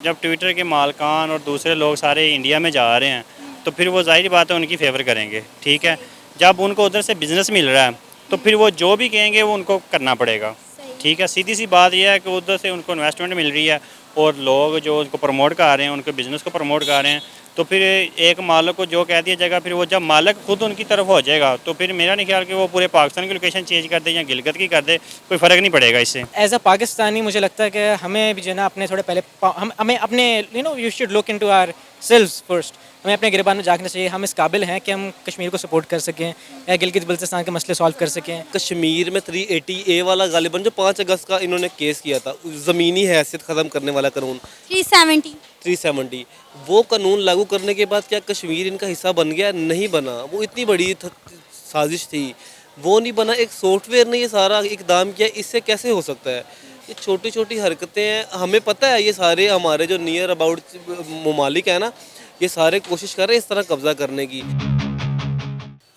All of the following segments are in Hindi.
जब ट्विटर के मालिकान और दूसरे लोग सारे इंडिया में जा रहे हैं तो फिर वो ज़ाहिर बात है उनकी फ़ेवर करेंगे, ठीक है। जब उनको उधर से बिज़नेस मिल रहा है तो फिर वो जो भी कहेंगे वो उनको करना पड़ेगा, ठीक है। सीधी सी बात यह है कि उधर से उनको इन्वेस्टमेंट मिल रही है और लोग जो उनको प्रमोट कर रहे हैं, उनके बिज़नेस को प्रमोट कर रहे हैं, तो फिर एक मालिक को जो कह दिया जाएगा, फिर वो जब मालिक खुद उनकी तरफ हो जाएगा तो फिर मेरा नहीं ख्याल कि वो पूरे पाकिस्तान की लोकेशन चेंज कर दे या गिलगित की कर दे, कोई फ़र्क नहीं पड़ेगा इससे। एज अ पाकिस्तानी मुझे लगता है कि हमें भी जो है ना अपने थोड़े पहले हमें अपने you should look into ourselves first. हमें अपने गिरबान में झांकना चाहिए। हम इस काबिल हैं कि हम कश्मीर को सपोर्ट कर सकें या गिलगित बल्तिस्तान के मसले सॉल्व कर सकें। कश्मीर में 380A वाला गालिबन जो 5 अगस्त का इन्होंने केस किया था, ज़मीनी हैसियत ख़त्म करने वाला कानून 370 वो कानून लागू करने के बाद क्या कश्मीर इनका हिस्सा बन गया? नहीं बना। वो इतनी बड़ी साजिश थी, वो नहीं बना। एक सॉफ्टवेयर ने ये सारा इकदाम किया, इससे कैसे हो सकता है? ये छोटी छोटी हरकतें हैं। हमें पता है ये सारे हमारे जो नियर अबाउट ममालिक है ना, ये सारे कोशिश कर रहे हैं इस तरह कब्जा करने की।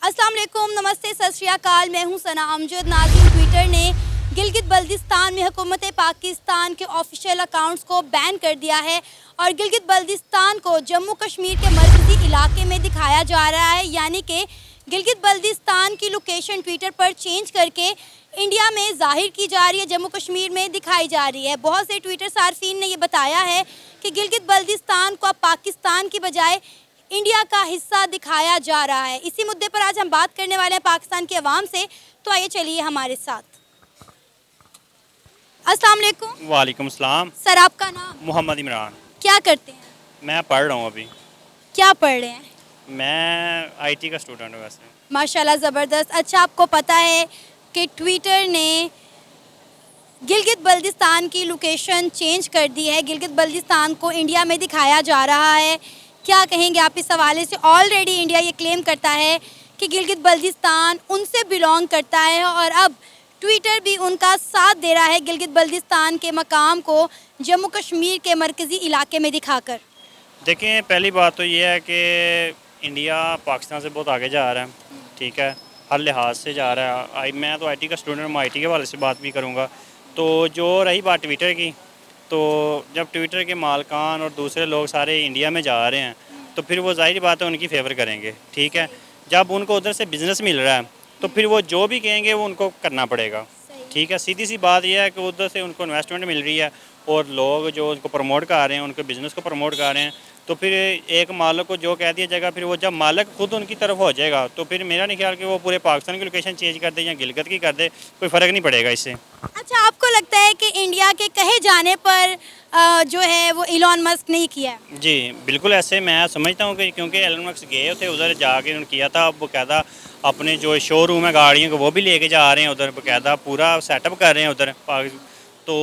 अस्सलाम वालेकुम, नमस्ते, सत श्री अकाल। मैं हूं सना अमजद। नाज़रीन, ट्विटर ने गिलगित बल्तिस्तान में हुकूमत पाकिस्तान के ऑफिशियल अकाउंट्स को बैन कर दिया है और गिलगित बल्तिस्तान को जम्मू कश्मीर के मरकज़ी इलाके में दिखाया जा रहा है, यानी कि गिलगित बल्तिस्तान की लोकेशन ट्विटर पर चेंज करके इंडिया में ज़ाहिर की जा रही है, जम्मू कश्मीर में दिखाई जा रही है। बहुत से ट्विटर सार्फिन ने यह बताया है कि गिलगित बल्तिस्तान को अब पाकिस्तान की बजाय इंडिया का हिस्सा दिखाया जा रहा है। इसी मुद्दे पर आज हम बात करने वाले हैं पाकिस्तान के अवाम से, तो आइए चलिए हमारे साथ। अस्सलाम वालेकुम। वालेकुम सलाम। सर, आपका नाम? मोहम्मद इमरान। क्या करते हैं? मैं पढ़ रहा हूँ अभी। क्या पढ़ रहे हैं? मैं IT का स्टूडेंट हूँ वैसे। माशाल्लाह, ज़बरदस्त। अच्छा, आपको पता है कि ट्विटर ने गिलगित बल्तिस्तान की लोकेशन चेंज कर दी है, गिलगित बल्तिस्तान को इंडिया में दिखाया जा रहा है। क्या कहेंगे आप इस हवाले से? ऑलरेडी इंडिया ये क्लेम करता है कि गिलगित बल्तिस्तान उनसे बिलोंग करता है और अब ट्विटर भी उनका साथ दे रहा है गिलगित बल्तिस्तान के मकाम को जम्मू कश्मीर के मरकज़ी इलाके में दिखाकर। देखें, पहली बात तो ये है कि इंडिया पाकिस्तान से बहुत आगे जा रहा है, ठीक है, हर लिहाज से जा रहा है। मैं तो IT का स्टूडेंट हूँ, IT के हवाले से बात भी करूँगा। तो जो रही बात ट्विटर की, तो जब ट्विटर के मालिकान और दूसरे लोग सारे इंडिया में जा रहे हैं तो फिर वो ज़ाहिर बात है उनकी फ़ेवर करेंगे, ठीक है। जब उनको उधर से बिज़नेस मिल रहा है तो फिर वो जो भी कहेंगे वो उनको करना पड़ेगा, ठीक है। सीधी सी बात यह है कि उधर से उनको इन्वेस्टमेंट मिल रही है और लोग जो उनको प्रमोट कर रहे हैं, उनके बिज़नेस को प्रमोट कर रहे हैं, तो फिर एक मालिक को जो कह दिया जाएगा, फिर वो जब मालिक खुद उनकी तरफ हो जाएगा तो फिर मेरा नहीं ख्याल कि वो पूरे पाकिस्तान की लोकेशन चेंज कर दे या गिलगित की कर दे, कोई फ़र्क नहीं पड़ेगा इससे। अच्छा, आपको लगता है कि इंडिया के कहे जाने पर जो है वो इलॉन मस्क ने किया है? जी बिल्कुल, ऐसे मैं समझता हूँ कि क्योंकि एलन मस्क गए थे उधर, जाके उन्होंने किया था। अब बाकायदा अपने जो शोरूम है गाड़ियों को वो भी लेके जा रहे हैं उधर, बाकायदा पूरा सेटअप कर रहे हैं उधर। तो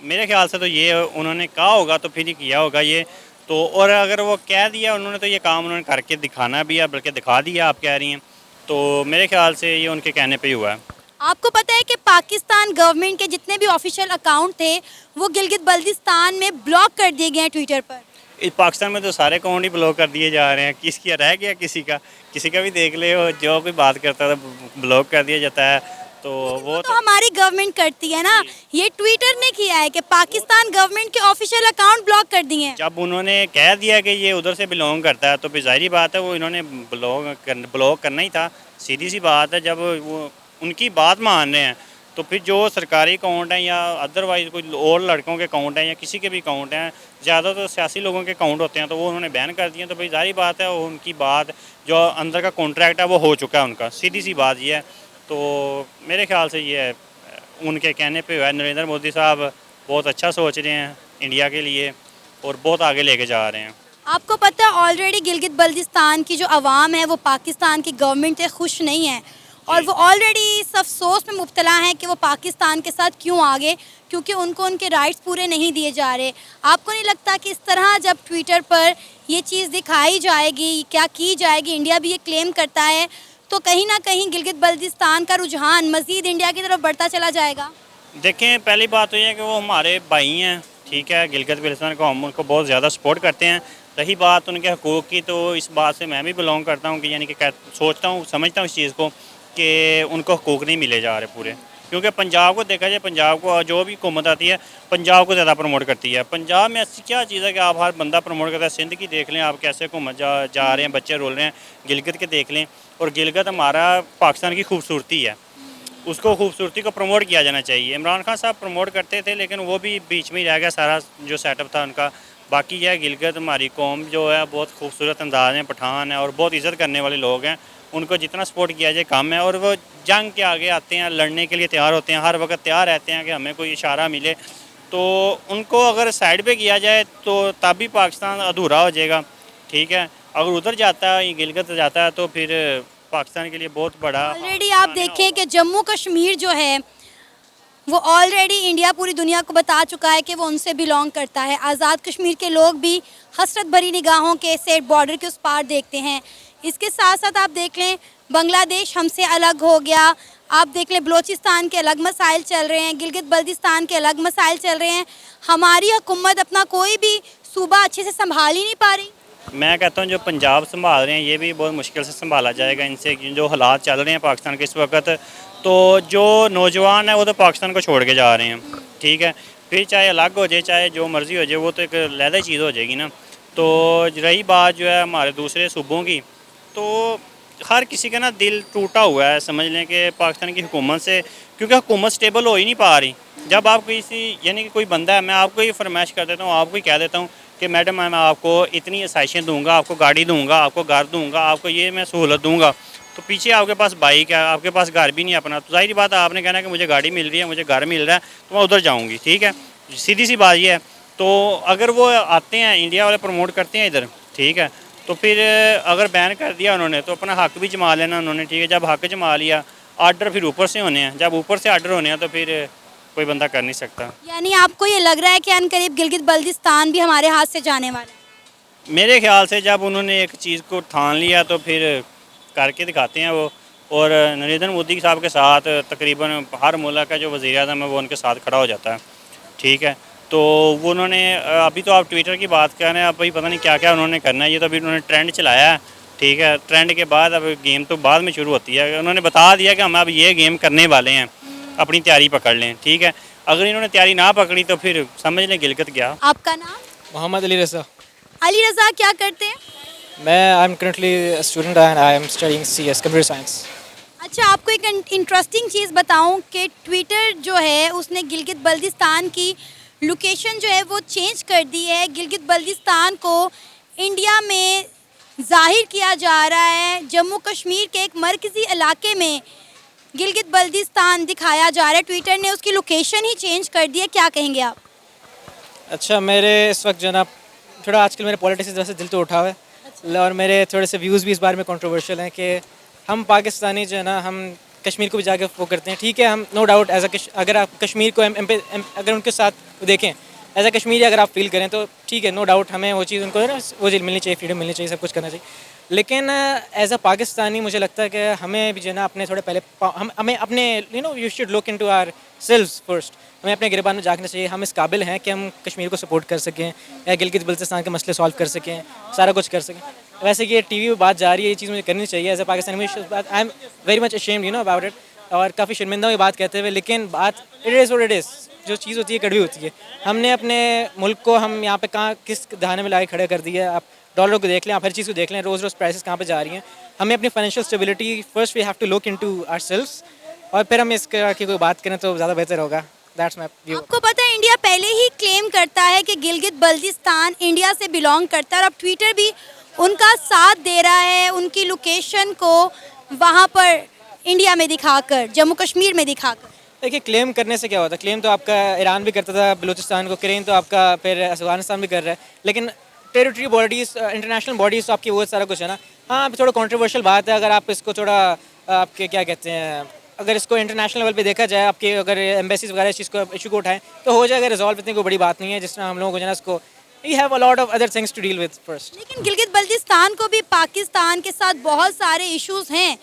मेरे ख्याल से तो ये उन्होंने कहा होगा तो फिर ही किया होगा ये तो। और अगर वो कह दिया उन्होंने तो ये काम उन्होंने करके दिखाना भी है, बल्कि दिखा दिया, आप कह रही हैं, तो मेरे ख्याल से ये उनके कहने पे ही हुआ है। आपको पता है कि पाकिस्तान गवर्नमेंट के जितने भी ऑफिशियल अकाउंट थे वो गिलगित बल्तिस्तान में ब्लॉक कर दिए गए हैं ट्विटर पर। इस पाकिस्तान में तो सारे अकाउंट ही ब्लॉक कर दिए जा रहे हैं, किसकी रह गया? किसी का भी देख ले, जो कोई बात करता है ब्लॉक कर दिया जाता है। तो वो तो हमारी गवर्नमेंट करती है ना, ये ट्विटर ने किया है कि पाकिस्तान गवर्नमेंट के ऑफिशियल अकाउंट ब्लॉक कर दिए हैं। जब उन्होंने कह दिया कि ये उधर से बिलोंग करता है तो फिर जाहिर बात है वो इन्होंने ब्लॉक करना ही था। सीधी सी बात है, जब वो उनकी बात मान रहे हैं तो फिर जो सरकारी अकाउंट हैं या अदरवाइज़ कोई और लड़कों के अकाउंट हैं या किसी के भी अकाउंट हैं, ज़्यादा तो सियासी लोगों के अकाउंट होते हैं, तो वो उन्होंने बैन कर दिए। तो भाई जाहिर बात है उनकी बात, जो अंदर का कॉन्ट्रैक्ट है वो हो चुका है उनका। सीधी सी बात ये है। तो मेरे ख्याल से ये उनके कहने पे हुआ है। नरेंद्र मोदी साहब बहुत अच्छा सोच रहे हैं इंडिया के लिए और बहुत आगे लेके जा रहे हैं। आपको पता है ऑलरेडी गिलगित बल्तिस्तान की जो आवाम है वो पाकिस्तान की गवर्नमेंट से खुश नहीं है और वो ऑलरेडी इस अफसोस में मुब्तला हैं कि वो पाकिस्तान के साथ क्यों आगे, क्योंकि उनको उनके राइट्स पूरे नहीं दिए जा रहे। आपको नहीं लगता कि इस तरह जब ट्विटर पर ये चीज़ दिखाई जाएगी, क्या की जाएगी, इंडिया भी ये क्लेम करता है, तो कहीं ना कहीं गिलगित बल्तिस्तान का रुझान मज़ीद इंडिया की तरफ बढ़ता चला जाएगा? देखें, पहली बात तो ये है कि वो हमारे भाई हैं, ठीक है। गिलगित बल्तिस्तान को हम उनको बहुत ज़्यादा सपोर्ट करते हैं। रही बात उनके हकूक़ की, तो इस बात से मैं भी बिलोंग करता हूँ कि यानी कि सोचता हूँ, समझता हूँ इस चीज़ को कि उनको हकूक़ नहीं मिले जा रहे पूरे, क्योंकि पंजाब को देखा जाए, पंजाब को जो भी हुकूमत आती है पंजाब को ज़्यादा प्रमोट करती है। पंजाब में ऐसी क्या चीज़ है कि आप हर बंदा प्रमोट करता है। सिंध की देख लें आप, कैसे हुकूमत जा रहे हैं, बच्चे रोल रहे हैं। गिलगित के देख लें, और गिलगित हमारा पाकिस्तान की खूबसूरती है, उसको खूबसूरती को प्रमोट किया जाना चाहिए। इमरान खान साहब प्रमोट करते थे, लेकिन वो भी बीच में ही रह गया सारा जो सेटअप था उनका। बाकी यह गिलगित हमारी कौम जो है बहुत खूबसूरत अंदाज में पठान है और बहुत इज़्ज़त करने वाले लोग हैं। उनको जितना सपोर्ट किया जाए कम है, और वो जंग के आगे आते हैं, लड़ने के लिए तैयार होते हैं, हर वक्त तैयार रहते हैं कि हमें कोई इशारा मिले तो उनको अगर साइड पे किया जाए तो तब भी पाकिस्तान अधूरा हो जाएगा। ठीक है, अगर उधर जाता है, गिलगित जाता है, तो फिर पाकिस्तान के लिए बहुत बड़ा ऑलरेडी आप देखें कि जम्मू कश्मीर जो है वो ऑलरेडी इंडिया पूरी दुनिया को बता चुका है कि वो उनसे बिलोंग करता है। आज़ाद कश्मीर के लोग भी हसरत भरी निगाहों के से बॉर्डर के उस पार देखते हैं। इसके साथ साथ आप देख लें बांग्लादेश हमसे अलग हो गया, आप देख लें बलूचिस्तान के अलग मसाइल चल रहे हैं, गिलगित बल्तिस्तान के अलग मसाइल चल रहे हैं। हमारी हुकूमत अपना कोई भी सूबा अच्छे से संभाल ही नहीं पा रही। मैं कहता हूँ जो पंजाब संभाल रहे हैं ये भी बहुत मुश्किल से संभाला जाएगा इनसे। जो हालात चल रहे हैं पाकिस्तान के इस वक्त, तो जो नौजवान है वो तो पाकिस्तान को छोड़ के जा रहे हैं। ठीक है, फिर चाहे अलग हो जाए, चाहे जो मर्ज़ी हो जाए, वो तो एक अलहदा चीज़ हो जाएगी ना। तो रही बात जो है हमारे दूसरे सूबों की, तो हर किसी का ना दिल टूटा हुआ है, समझ लें कि पाकिस्तान की हुकूमत से, क्योंकि हुकूमत स्टेबल हो ही नहीं पा रही। जब आप किसी यानी कि कोई बंदा है, मैं आपको ही फरमाइश कर देता हूँ, आपको ही कह देता हूँ कि मैडम मैं आपको इतनी आसाइशें दूंगा, आपको गाड़ी दूंगा, आपको घर दूंगा, आपको ये मैं सहूलत दूंगा, तो पीछे आपके पास बाइक है, आपके पास घर भी नहीं अपना, तो ज़ाहिर बात है आपने कहना कि मुझे गाड़ी मिल रही है, मुझे घर मिल रहा है, तो मैं उधर जाऊँगी। ठीक है, सीधी सी बात ये है। तो अगर वो आते हैं, इंडिया वाले प्रमोट करते हैं इधर, ठीक है, तो फिर अगर बैन कर दिया उन्होंने तो अपना हक भी जमा लेना उन्होंने। ठीक है, जब हक जमा लिया, आर्डर फिर ऊपर से होने हैं, जब ऊपर से आर्डर होने हैं तो फिर कोई बंदा कर नहीं सकता। यानी आपको ये लग रहा है कि अनकरीब गिलगित बल्तिस्तान भी हमारे हाथ से जाने वाला है? मेरे ख्याल से जब उन्होंने एक चीज़ को ठान लिया तो फिर करके दिखाते हैं वो। और नरेंद्र मोदी साहब के साथ तकरीबन हर मुल्क का जो वज़ीर-ए-आज़म है वो उनके साथ खड़ा हो जाता है। ठीक है, तो वो उन्होंने अभी तो आप ट्विटर की बात कर रहे हैं, अभी पता नहीं क्या क्या उन्होंने करना है। ये तो अभी उन्होंने ट्रेंड चलाया है। ठीक है, ट्रेंड के बाद अब गेम तो बाद में शुरू होती है। उन्होंने बता दिया कि हम अब ये गेम करने वाले हैं, अपनी तैयारी पकड़ लें। ठीक है, अगर इन्होंने तैयारी ना पकड़ी तो फिर समझ लें गिलगित गया। आपका नाम? मोहम्मद अली रज़ा। अली रज़ा, क्या करते हैं? मैं I am currently student and I am studying CS computer science. अच्छा, आपको एक इंटरेस्टिंग चीज़ बताऊं कि ट्विटर जो है उसने गिलगित बल्तिस्तान की लोकेशन जो है वो चेंज कर दी है। गिलगित बल्तिस्तान को इंडिया में जाहिर किया जा रहा है, जम्मू कश्मीर के एक मरकज़ी इलाके में गिलगित बल्तिस्तान दिखाया जा रहा है। ट्विटर ने उसकी लोकेशन ही चेंज कर दी है, क्या कहेंगे आप? अच्छा, मेरे इस वक्त जो है ना थोड़ा आजकल मेरे पॉलिटिक्स की वजह से दिल तो उठा हुआ है, और मेरे थोड़े से व्यूज़ भी इस बारे में कंट्रोवर्शियल हैं कि हम पाकिस्तानी जो है ना हम कश्मीर को भी जाके वो करते हैं। ठीक है, हम नो डाउट अगर आप कश्मीर को अगर उनके साथ देखें एज अ कश्मीरी अगर आप फील करें तो ठीक है, नो डाउट हमें वो चीज़ उनको है ना वो चीज़ मिलनी चाहिए, फ्रीडम मिलनी चाहिए, सब कुछ करना चाहिए। लेकिन एज अ पाकिस्तानी मुझे लगता है कि हमें भी जो है ना अपने थोड़े पहले हमें अपने you should look into ourselves first. हमें अपने गिरबान में झांकना चाहिए। हम इस काबिल हैं कि हम कश्मीर को सपोर्ट कर सकें या गिलगित बल्तिस्तान के मसले सॉल्व कर सकें, सारा कुछ कर सकें। वैसे कि ये टीवी में बात जा रही है, ये चीज़ मुझे करनी चाहिए as a Pakistani. I am very much ashamed about it, और काफ़ी शर्मिंदा हुई बात कहते हुए। लेकिन बात it is what it is, जो चीज़ होती है कड़वी होती है। हमने अपने मुल्क को हम यहाँ पे कहाँ किस दहाने में ला के खड़े कर दिया है। आप डॉलर को देख लें, आप हर चीज़ को देख लें, रोज़ रोज़ प्राइसेस कहाँ पे जा रही हैं। हमें अपनी financial stability first we have to look into ourselves, और फिर हम इसकी कोई बात करें तो ज़्यादा बेहतर होगा। That's my view. आपको पता है इंडिया पहले ही क्लेम करता है कि गिलगित बल्तिस्तान इंडिया से बिलोंग करता है, और अब ट्विटर भी उनका साथ दे रहा है, उनकी लोकेशन को वहाँ पर इंडिया में दिखाकर, जम्मू कश्मीर में दिखाकर। देखिए, क्लेम करने से क्या होता है? क्लेम तो आपका ईरान भी करता था बलूचिस्तान को, क्लेम तो आपका फिर अफगानिस्तान भी कर रहा है। लेकिन टेरिटरी बॉडीज़, इंटरनेशनल बॉडीज़ तो आपकी वो सारा कुछ है ना। हाँ, थोड़ा कंट्रोवर्शियल बात है। अगर आप इसको थोड़ा आपके क्या कहते हैं, अगर इसको इंटरनेशनल लेवल पे देखा जाए, आपके अगर एम्बेसीज वगैरह इस चीज़ को इशू को उठाएं तो हो जाएगा रिजॉल्व। इतनी कोई बड़ी बात नहीं है। जिस तरह हम लोगों को जो है इसको we have a lot of other things to deal with first. लेकिन गिलगित बल्तिस्तान को भी पाकिस्तान के साथ बहुत सारे इश्यूज हैं।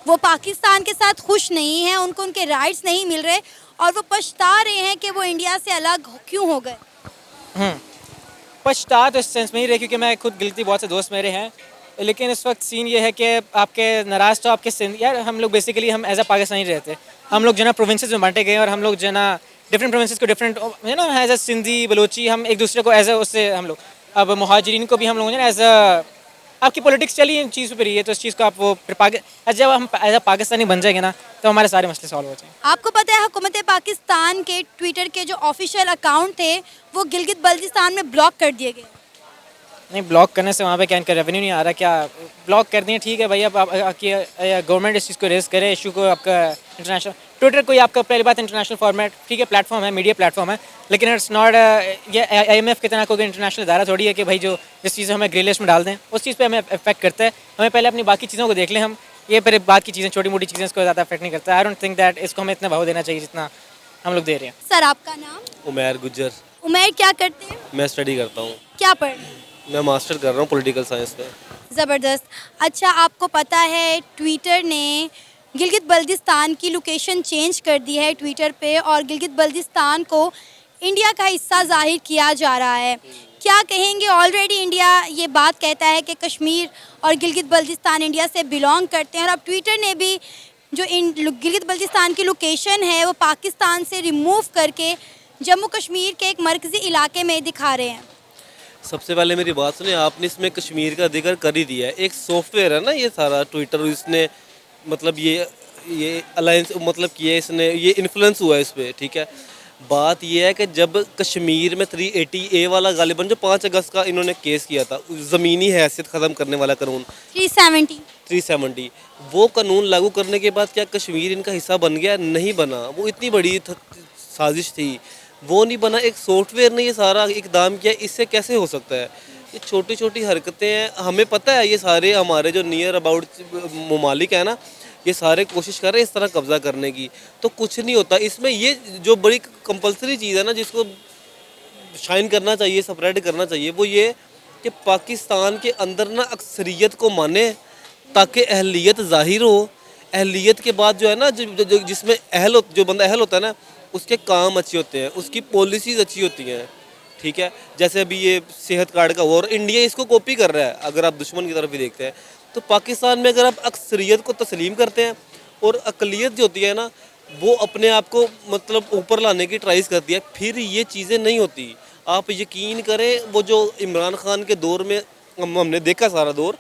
वो पाकिस्तान के साथ खुश नहीं हैं, उनको उनके राइट्स नहीं मिल रहे, और वो पछता रहे हैं कि वो इंडिया से अलग क्यों हो गए। पछता तो इस सेंस में ही रहे, क्योंकि मैं खुद गिलती बहुत से दोस्त मेरे हैं। लेकिन इस वक्त सीन ये है कि आपके नाराज़ तो आपके यार हम लोग बेसिकली हम एज अ पाकिस्तानी रहते हैं। हम लोग जो है ना प्रोविंसेस में बांटे गए और हम लोग जो है ना डिफरेंट प्रोविंसेस को different you know as a Sindhi Balochi हम एक दूसरे को एज अ उससे हम लोग अब मुहाजिरीन को भी हम लोग जो है एज अ आपकी पॉलिटिक्स चली इन चीज़ पर ही है तो इस चीज़ को आप वो फिर जब हम एज अ पाकिस्तानी बन जाएंगे ना तो हमारे सारे मसले सॉल्व हो जाएंगे। आपको पता है हुकूमत पाकिस्तान के ट्विटर के जो ऑफिशियल अकाउंट थे वो गिलगित बल्तिस्तान में ब्लॉक कर दिए गए। नहीं ब्लॉक करने से वहाँ पे क्या इनका रेवेन्यू नहीं आ रहा क्या ब्लॉक कर दिए ठीक है भाई अब आपकी गवर्नमेंट इस चीज़ को रेज करे इशू को आपका इंटरनेशनल ट्विटर कोई आपका पहली बात इंटरनेशनल फॉर्मेट ठीक है प्लेटफॉर्म है मीडिया प्लेटफॉर्म है लेकिन इट्स नॉट ये IMF की तरह कोई इंटरनेशनल इदारा थोड़ी है कि भाई जो जिस चीज़ हमें ग्रे लिस्ट में डाल दें उस चीज़ पे हमें इफेक्ट करता है। हमें पहले अपनी बाकी चीज़ों को देख लें हम ये फिर बाकी चीज़ें छोटी मोटी चीज़ें इसको ज़्यादा इफेक्ट नहीं करता। आई डोंट थिंक दैट इसको हमें इतना भाव देना चाहिए जितना हम लोग दे रहे हैं। सर आपका नाम? उमैर गुज्जर। उमैर क्या करते हैं? मैं स्टडी करता हूँ। क्या पढ़ रहे हैं? मैं मास्टर कर रहा हूँ पॉलिटिकल साइंस में। ज़बरदस्त। अच्छा आपको पता है ट्विटर ने गिलगित बल्तिस्तान की लोकेशन चेंज कर दी है ट्विटर पे और गिलगित बल्तिस्तान को इंडिया का हिस्सा जाहिर किया जा रहा है। क्या कहेंगे? ऑलरेडी इंडिया ये बात कहता है कि कश्मीर और गिलगित बल्तिस्तान इंडिया से बिलोंग करते हैं और अब ट्विटर ने भी जो गिलगित बल्तिस्तान की लोकेशन है वो पाकिस्तान से रिमूव करके जम्मू कश्मीर के एक मरकज़ी इलाके में दिखा रहे हैं। सबसे पहले मेरी बात सुनिए, आपने इसमें कश्मीर का जिक्र कर ही दिया है। एक सॉफ्टवेयर है ना ये सारा ट्विटर, इसने मतलब ये अलायंस मतलब किया है इसने, ये इन्फ्लुएंस हुआ है इस पर, ठीक है। बात ये है कि जब कश्मीर में 380A वाला गालिबन जो 5 अगस्त का इन्होंने केस किया था, ज़मीनी हैसियत ख़त्म करने वाला कानून 370 वो कानून लागू करने के बाद क्या कश्मीर इनका हिस्सा बन गया? नहीं बना। वो इतनी बड़ी साजिश थी, वो नहीं बना। एक सॉफ्टवेयर ने ये सारा इकदाम किया, इससे कैसे हो सकता है? ये छोटी छोटी हरकतें हैं। हमें पता है ये सारे हमारे जो नियर अबाउट ममालिक है ना, ये सारे कोशिश कर रहे हैं इस तरह कब्ज़ा करने की, तो कुछ नहीं होता इसमें। ये जो बड़ी कंपलसरी चीज़ है ना जिसको शाइन करना चाहिए, स्प्रेड करना चाहिए, वो ये कि पाकिस्तान के अंदर ना अक्सरियत को माने ताकि अहलियत ज़ाहिर हो। अहलियत के बाद जो है ना जिसमें जो बंदा अहल होता है ना, उसके काम अच्छे होते हैं, उसकी पॉलिसीज़ अच्छी होती हैं, ठीक है। जैसे अभी ये सेहत कार्ड का हुआ और इंडिया इसको कॉपी कर रहा है। अगर आप दुश्मन की तरफ भी देखते हैं तो पाकिस्तान में अगर आप अक्सरियत को तस्लीम करते हैं और अकलियत जो होती है ना वो अपने आप को मतलब ऊपर लाने की ट्राइज करती है, फिर ये चीज़ें नहीं होती। आप यकीन करें वो जो इमरान खान के दौर में हमने देखा सारा दौर,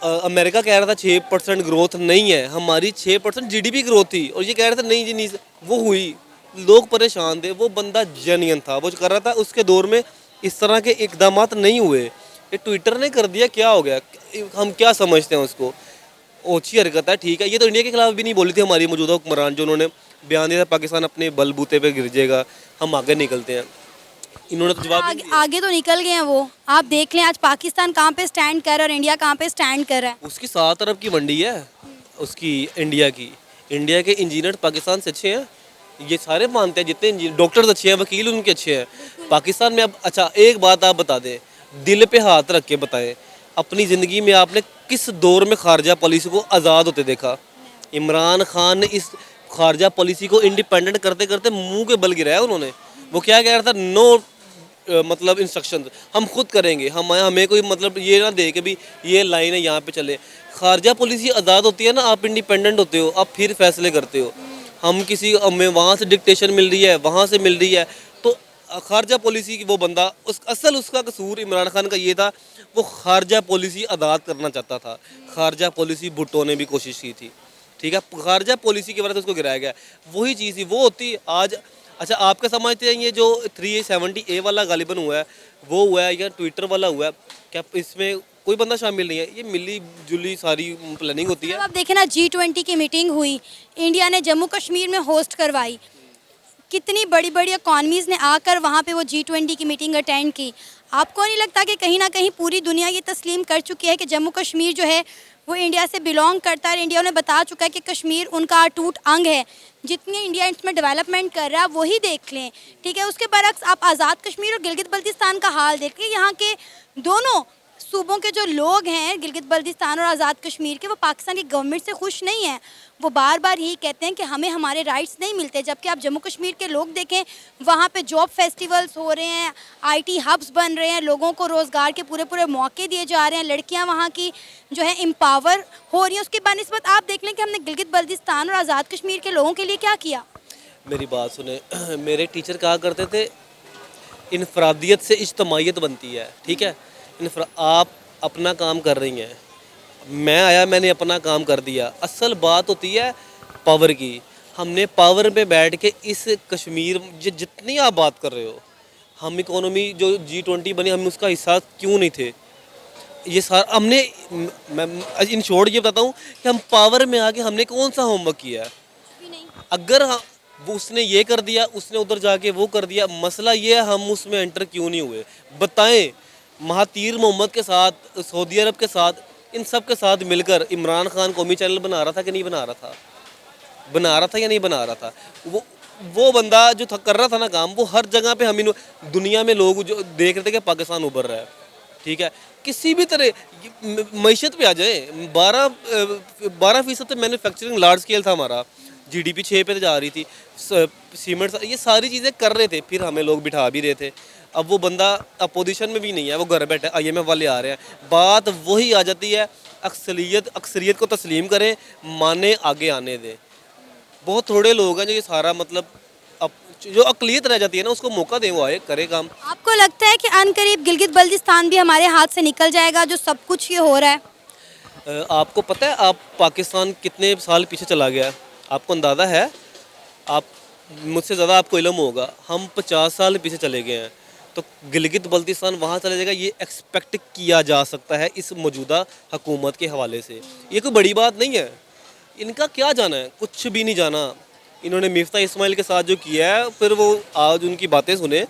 अमेरिका कह रहा था 6% ग्रोथ नहीं है, हमारी 6% GDP ग्रोथ थी और ये कह रहे थे नहीं जी नहीं, वो हुई। लोग परेशान थे। वो बंदा जेन्युइन था, वो जो कर रहा था उसके दौर में इस तरह के इकदाम नहीं हुए। ये ट्विटर ने कर दिया, क्या हो गया? हम क्या समझते हैं उसको? ओछी हरकत है, ठीक है। ये तो इंडिया के खिलाफ भी नहीं बोली थी हमारी मौजूदा हुक्मरान, जो उन्होंने बयान दिया था पाकिस्तान अपने बलबूते पे गिर जाएगा, हम आगे निकलते हैं। इन्होंने तो जवाब आगे तो निकल गए हैं वो। आप देख लें आज पाकिस्तान कहाँ पे स्टैंड कर रहा है और इंडिया कहाँ पे स्टैंड कर रहा है। उसकी 7 अरब की मंडी है उसकी, इंडिया के इंजीनियर पाकिस्तान से अच्छे हैं, ये सारे मानते हैं। जितने डॉक्टर्स अच्छे हैं, वकील उनके अच्छे हैं पाकिस्तान में। अब अच्छा एक बात आप बता दें, दिल पे हाथ रख के बताएं, अपनी ज़िंदगी में आपने किस दौर में खारजा पॉलिसी को आज़ाद होते देखा? इमरान खान ने इस खारजा पॉलिसी को इंडिपेंडेंट करते करते मुंह के बल गिराया उन्होंने। वो क्या कह रहा था? नो मतलब इंस्ट्रक्शन हम खुद करेंगे, हमें कोई मतलब ये ना दे कि भी ये लाइन है यहाँ पे चले। खारजा पॉलिसी आज़ाद होती है ना, आप इंडिपेंडेंट होते हो, आप फिर फैसले करते हो। हम किसी हमें वहाँ से डिक्टेशन मिल रही है, वहाँ से मिल रही है, तो खारजा पॉलिसी की वो बंदा उसका कसूर इमरान खान का ये था, वो खारजा पॉलिसी आज़ाद करना चाहता था। खारजा पॉलिसी भुट्टो ने भी कोशिश की थी, ठीक है। खारजा पॉलिसी की वजह से उसको गिराया गया। वही चीज़ थी, वो होती आज। अच्छा आप क्या समझते हैं ये जो 370A वाला गालिबन हुआ है वो हुआ है या ट्विटर वाला हुआ है, क्या इसमें कोई बंदा शामिल नहीं है? ये मिली जुली सारी प्लानिंग होती है। आप देखें ना G20 की मीटिंग हुई, इंडिया ने जम्मू कश्मीर में होस्ट करवाई, कितनी बड़ी बड़ी इकॉनमीज़ ने आकर वहाँ पे वो G20 की मीटिंग अटेंड की। आपको नहीं लगता कि कहीं ना कहीं पूरी दुनिया ये तस्लीम कर चुकी है कि जम्मू कश्मीर जो है वो इंडिया से बिलोंग करता है? इंडिया ने बता चुका है कि कश्मीर उनका अटूट अंग है। जितनी इंडिया इसमें डेवलपमेंट कर रहा है वही देख लें, ठीक है। उसके बरक्स आप आज़ाद कश्मीर और गिलगित बल्तिस्तान का हाल देखें, यहाँ के दोनों सूबों के जो लोग हैं गिलगित बल्तिस्तान और आज़ाद कश्मीर के, वो पाकिस्तान की गवर्नमेंट से खुश नहीं हैं। वो बार बार यही कहते हैं कि हमें हमारे राइट्स नहीं मिलते, जबकि आप जम्मू कश्मीर के लोग देखें, वहाँ पे जॉब फेस्टिवल्स हो रहे हैं, IT हब्स बन रहे हैं, लोगों को रोज़गार के पूरे पूरे मौके दिए जा रहे हैं, लड़कियाँ वहाँ की जो है एम्पावर हो रही हैं। उसके बनस्बत आप देख लें कि हमने गिलगित बल्तिस्तान और आज़ाद कश्मीर के लोगों के लिए क्या किया। मेरी बात सुने, मेरे टीचर कहा करते थे इनफरादियत से इज्तमाहियत बनती है, ठीक है। आप अपना काम कर रही हैं, मैं आया मैंने अपना काम कर दिया। असल बात होती है पावर की। हमने पावर पे बैठ के इस कश्मीर जितनी आप बात कर रहे हो, हम इकोनॉमी जो G20 बनी, हम उसका हिस्सा क्यों नहीं थे। ये सारा हमने, मैं इन शॉर्ट ये बताता हूँ कि हम पावर में आके हमने कौन सा होमवर्क किया है। अगर वो उसने ये कर दिया, उसने उधर जाके वो कर दिया, मसला ये है हम उसमें एंटर क्यों नहीं हुए। बताएं, महातीर मोहम्मद के साथ, सऊदी अरब के साथ, इन सब के साथ मिलकर इमरान खान कौमी चैनल बना रहा था कि नहीं बना रहा था, बना रहा था या नहीं बना रहा था। वो बंदा जो कर रहा था ना काम, वो हर जगह पे हम दुनिया में लोग जो देख रहे थे कि पाकिस्तान उभर रहा है, ठीक है। किसी भी तरह मईशत पे आ जाए, 12% मैन्युफैक्चरिंग लार्ज स्केल था हमारा, GDP 6 पे जा रही थी, सीमेंट, ये सारी चीज़ें कर रहे थे, फिर हमें लोग बिठा भी रहे थे। अब वो बंदा अपोजिशन में भी नहीं है, वो घर बैठे, IMF वाले आ रहे हैं। बात वही आ जाती है, अक्सरियत को तस्लीम करें, माने आगे आने दें। बहुत थोड़े लोग हैं जो ये सारा मतलब जो अकलियत रह जाती है ना, उसको मौका दें, वो आए करे काम। आपको लगता है कि अनकरीब गिलगित बल्तिस्तान भी हमारे हाथ से निकल जाएगा, जो सब कुछ ये हो रहा है? आपको पता है आप पाकिस्तान कितने साल पीछे चला गया है? आपको अंदाज़ा है? आप मुझसे ज़्यादा आपको इल्म होगा। हम 50 साल पीछे चले गए हैं, तो गिलगित बल्तिस्तान वहाँ चला जाएगा, ये एक्सपेक्ट किया जा सकता है इस मौजूदा हुकूमत के हवाले से। ये कोई बड़ी बात नहीं है। इनका क्या जाना है, कुछ भी नहीं जाना। इन्होंने मिफ्ता इस्माइल के साथ जो किया है, फिर वो आज उनकी बातें सुने,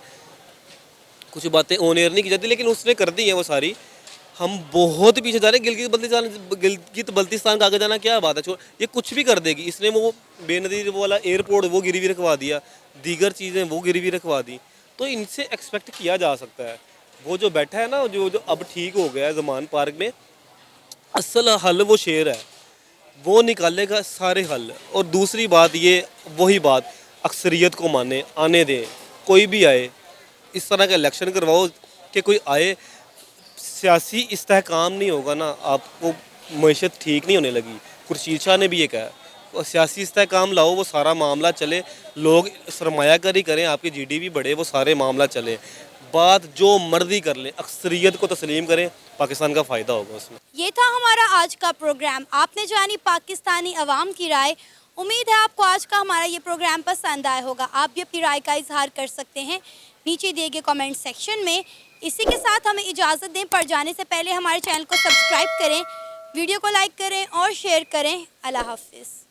कुछ बातें ऑन एयर नहीं की जाती, लेकिन उसने कर दी हैं वो सारी। हम बहुत पीछे जा रहे हैं। गिलगित बल्तिस्तान का आगे जाना क्या बात है, ये कुछ भी कर देगी। इसने वो बेनज़ीर वाला एयरपोर्ट वो गिरवी रखवा दिया, दीगर चीज़ें वो गिरवी रखवा दी, तो इनसे एक्सपेक्ट किया जा सकता है। वो जो बैठा है ना, जो अब ठीक हो गया है ज़मान पार्क में, असल हल वो शेर है, वो निकालेगा सारे हल। और दूसरी बात ये, वही बात, अक्सरियत को माने, आने दें, कोई भी आए। इस तरह का इलेक्शन करवाओ कि कोई आए, सियासी इस्तेहकाम नहीं होगा ना, आपको मईशत ठीक नहीं होने लगी। खुर्शीद शाह ने भी ये कहा, और सियासी इस्तेहकाम लाओ, वो सारा मामला चले, लोग सरमायाकारी करें, आपकी GDP बढ़े, वो सारे मामला चले। बात जो मर्जी कर लें, अक्सरियत को तस्लीम करें, पाकिस्तान का फ़ायदा होगा उसमें। ये था हमारा आज का प्रोग्राम। आपने जानी पाकिस्तानी अवाम की राय। उम्मीद है आपको आज का हमारा ये प्रोग्राम पसंद आया होगा। आप भी अपनी राय का इजहार कर सकते हैं नीचे दिए गए कमेंट सेक्शन में। इसी के साथ हमें इजाज़त दें, पर जाने से पहले हमारे चैनल को सब्सक्राइब करें, वीडियो को लाइक करें और शेयर करें। अल्लाह हाफिज़।